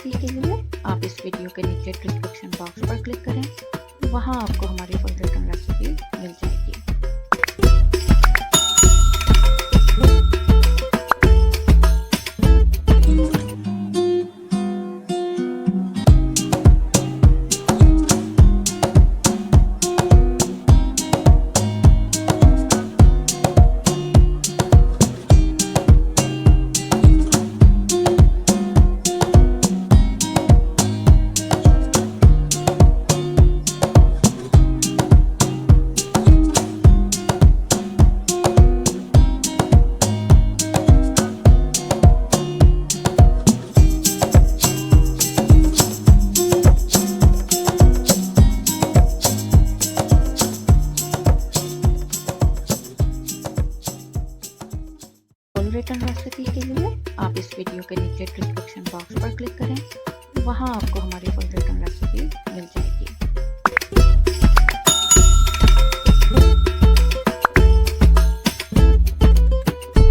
Recipe के लिए आप इस वीडियो के नीचे डिस्क्रिप्शन बॉक्स पर क्लिक करें, वहां आपको हमारी फुल रिटर्न रेसिपी मिल जाएगी। रिटर्न रेसिपी के लिए आप इस वीडियो के नीचे डिस्क्रिप्शन बॉक्स पर क्लिक करें, वहां आपको हमारी फुल रिटर्न